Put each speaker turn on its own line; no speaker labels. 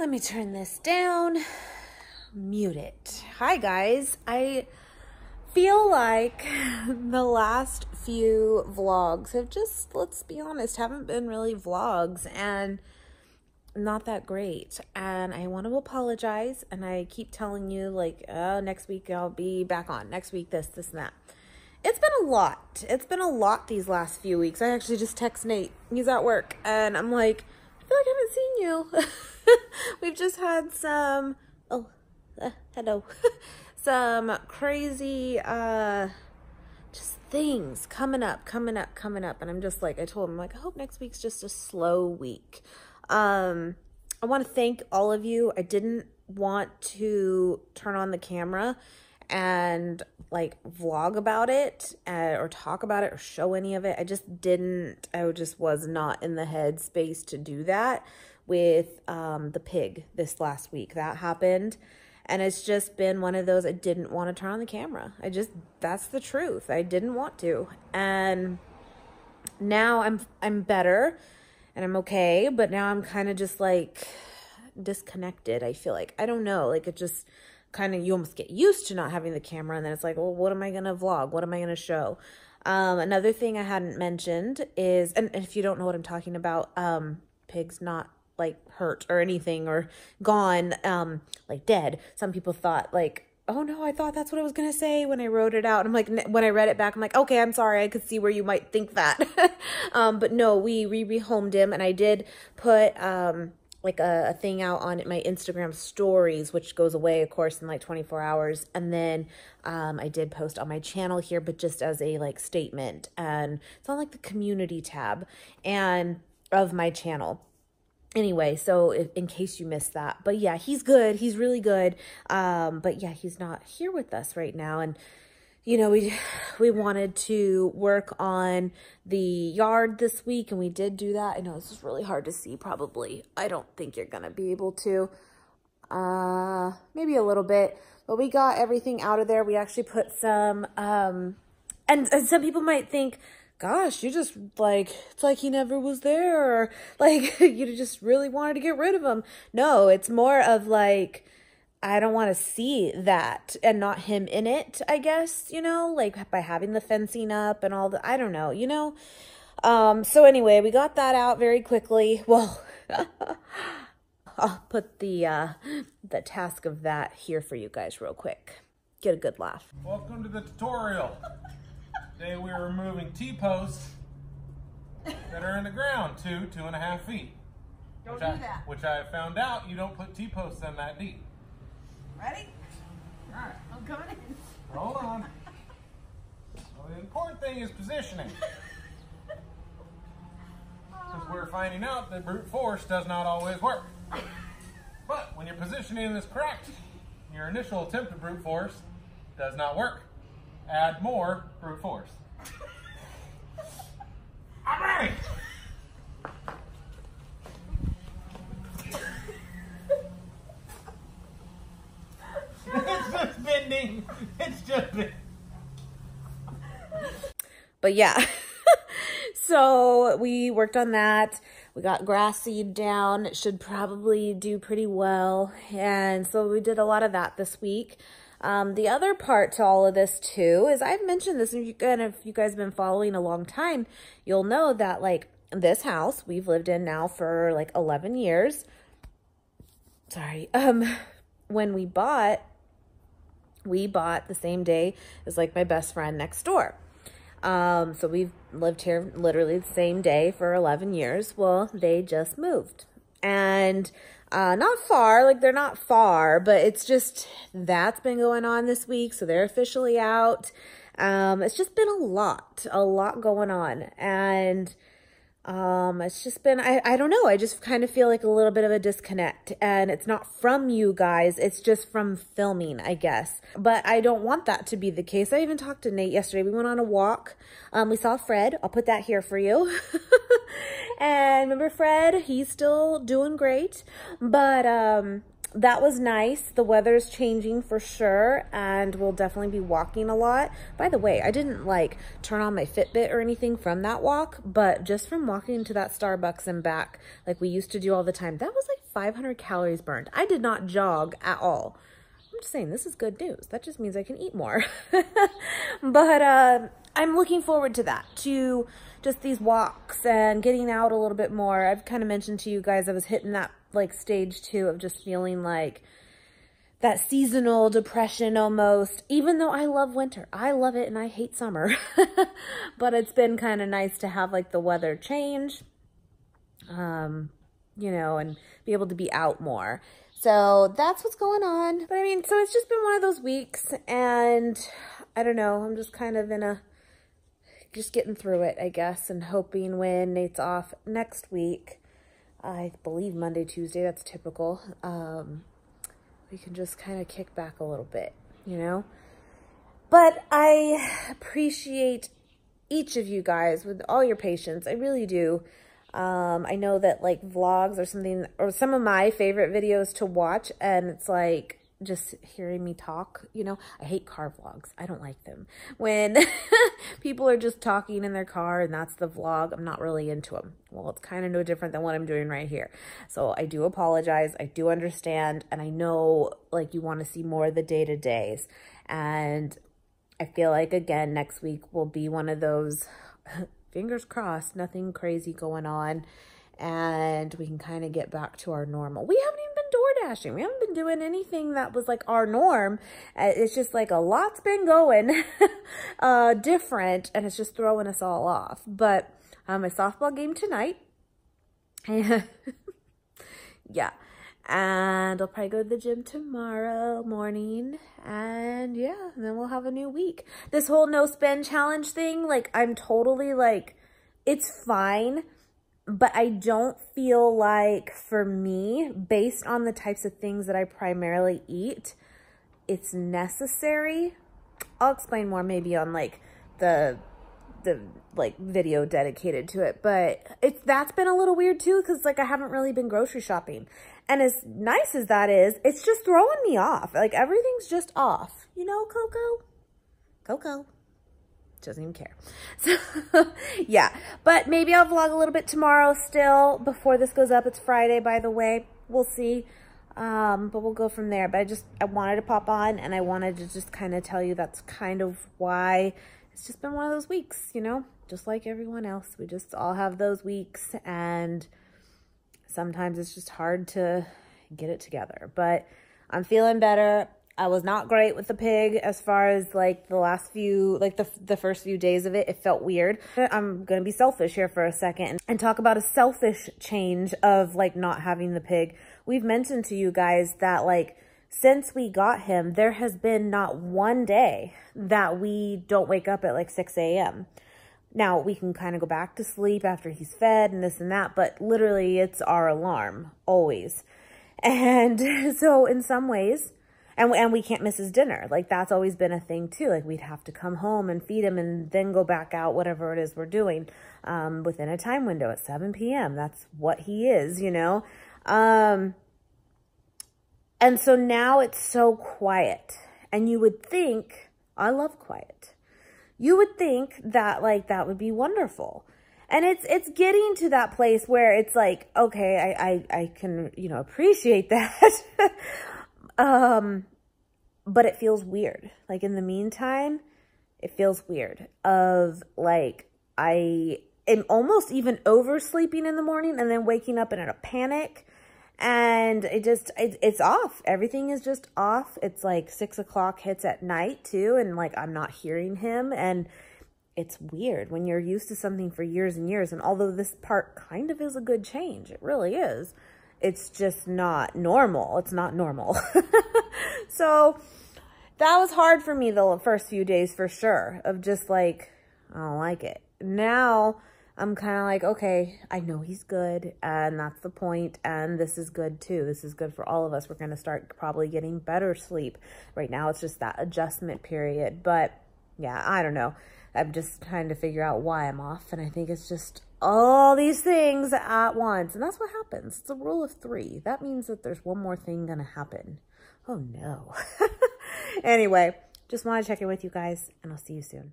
Let me turn this down, mute it. Hi guys, I feel like the last few vlogs have just, let's be honest, haven't been really vlogs and not that great. And I want to apologize, and I keep telling you like, next week I'll be back on, next week this and that. It's been a lot. It's been a lot these last few weeks. I actually just text Nate. He's at work and I'm like, I feel like I haven't seen you. We've just had some, hello, some crazy, just things coming up. And I'm just like, I told him, like, I hope next week's just a slow week. I want to thank all of you. I didn't want to turn on the camera and like vlog about it or talk about it or show any of it. I just was not in the headspace to do that with the pig this last week. That happened, and it's just been one of those, I didn't want to turn on the camera. That's the truth. I didn't want to. And now I'm better and I'm okay, but now I'm kind of just like disconnected. I feel like, I don't know, like it just kind of, you almost get used to not having the camera, and then it's like, well, what am I going to vlog? What am I going to show? Another thing I hadn't mentioned is, and if you don't know what I'm talking about, Pig's not like hurt or anything or gone, like dead. Some people thought like, oh no, I thought that's what I was going to say when I wrote it out. And I'm like, when I read it back, I'm like, okay, I'm sorry. I could see where you might think that. But no, we rehomed him, and I did put, like a thing out on my Instagram stories, which goes away, of course, in like 24 hours. And then I did post on my channel here, but just as a like statement. And it's on like the community tab and of my channel. Anyway, so in case you missed that. But yeah, he's good. He's really good. But yeah, he's not here with us right now. And you know, we wanted to work on the yard this week, and we did do that. I know this is really hard to see, probably. I don't think you're going to be able to. Maybe a little bit. But we got everything out of there. We actually put some, and some people might think, gosh, you just, like, it's like he never was there. Or, like, you just really wanted to get rid of him. No, it's more of, like, I don't want to see that and not him in it, I guess, you know, like by having the fencing up and all the, I don't know, you know. So anyway, we got that out very quickly. Well, I'll put the task of that here for you guys real quick. Get a good laugh.
Welcome to the tutorial. Today we are removing T-posts that are in the ground, 2.5 feet.
Don't do that.
Which I found out you don't put T-posts in that deep.
Ready?
All right.
I'm coming in.
Hold on. Well, the important thing is positioning. Because we're finding out that brute force does not always work. But when your positioning is correct, your initial attempt at brute force does not work. Add more brute force. I'm ready! It's just bending. It's just bending.
But yeah, so we worked on that. We got grass seed down. It should probably do pretty well. And so we did a lot of that this week. The other part to all of this too is, I've mentioned this, and if you guys have been following a long time, you'll know that like this house we've lived in now for like 11 years. Sorry. When we bought the same day as like my best friend next door. So we've lived here literally the same day for 11 years. Well, they just moved, and not far, like they're not far, but it's just, that's been going on this week. So they're officially out. It's just been a lot going on. And it's just been, I don't know. I just kind of feel like a little bit of a disconnect, and it's not from you guys. It's just from filming, I guess. But I don't want that to be the case. I even talked to Nate yesterday. We went on a walk. We saw Fred. I'll put that here for you. And remember Fred? He's still doing great. But, that was nice. The weather's changing for sure, and we'll definitely be walking a lot. By the way, I didn't like turn on my Fitbit or anything from that walk, but just from walking to that Starbucks and back, like we used to do all the time, that was like 500 calories burned. I did not jog at all. I'm just saying, this is good news. That just means I can eat more. But I'm looking forward to that, to just these walks and getting out a little bit more. I've kind of mentioned to you guys, I was hitting that like stage 2 of just feeling like that seasonal depression almost, even though I love winter. I love it and I hate summer. But it's been kind of nice to have like the weather change, you know, and be able to be out more. So that's what's going on. But I mean, so it's just been one of those weeks, and I don't know, I'm just kind of just getting through it, I guess, and hoping when Nate's off next week, I believe Monday, Tuesday, that's typical, we can just kind of kick back a little bit, you know? But I appreciate each of you guys with all your patience. I really do. I know that like vlogs or something, or some of my favorite videos to watch, and it's like just hearing me talk, you know. I hate car vlogs. I don't like them. When people are just talking in their car and that's the vlog, I'm not really into them. Well, it's kind of no different than what I'm doing right here. So I do apologize. I do understand. And I know like you want to see more of the day-to-days. And I feel like, again, next week will be one of those, fingers crossed, nothing crazy going on, and we can kind of get back to our normal. We haven't even been door dashing. We haven't been doing anything that was like our norm. It's just like a lot's been going different, and it's just throwing us all off. But my softball game tonight. Yeah. And I'll probably go to the gym tomorrow morning. And yeah, and then we'll have a new week. This whole no spend challenge thing, like I'm totally like, it's fine. But I don't feel like, for me, based on the types of things that I primarily eat, it's necessary. I'll explain more maybe on like the like video dedicated to it, but that's been a little weird too, because like I haven't really been grocery shopping, and as nice as that is, it's just throwing me off. Like everything's just off, you know. Coco doesn't even care. So yeah, but maybe I'll vlog a little bit tomorrow still before this goes up. It's Friday, by the way. We'll see. But we'll go from there. But I wanted to pop on, and I wanted to just kind of tell you that's kind of why it's just been one of those weeks, you know, just like everyone else. We just all have those weeks, and sometimes it's just hard to get it together. But I'm feeling better. I was not great with the pig as far as like the last few, like the first few days of it. It felt weird. I'm going to be selfish here for a second and talk about a selfish change of like not having the pig. We've mentioned to you guys that like since we got him, there has been not one day that we don't wake up at like 6 a.m. Now we can kind of go back to sleep after he's fed and this and that, but literally it's our alarm always. And so in some ways, and we can't miss his dinner. Like that's always been a thing too. Like we'd have to come home and feed him and then go back out, whatever it is we're doing, within a time window at 7 p.m. That's what he is, you know? And so now it's so quiet, and you would think, I love quiet. You would think that like that would be wonderful. And it's getting to that place where it's like, okay, I can, you know, appreciate that. But it feels weird. Like in the meantime, it feels weird of like, I am almost even oversleeping in the morning and then waking up in a panic, and it's off. Everything is just off. It's like 6 o'clock hits at night too. And like, I'm not hearing him, and it's weird when you're used to something for years and years. And although this part kind of is a good change, it really is. It's just not normal. It's not normal. So that was hard for me the first few days for sure, of just like, I don't like it. Now I'm kind of like, okay, I know he's good, and that's the point, and this is good too. This is good for all of us. We're going to start probably getting better sleep. Right now it's just that adjustment period. But yeah, I don't know. I'm just trying to figure out why I'm off, and I think it's just all these things at once, and that's what happens. It's a rule of 3. That means that there's one more thing gonna happen. Oh no. Anyway, just want to check in with you guys, and I'll see you soon.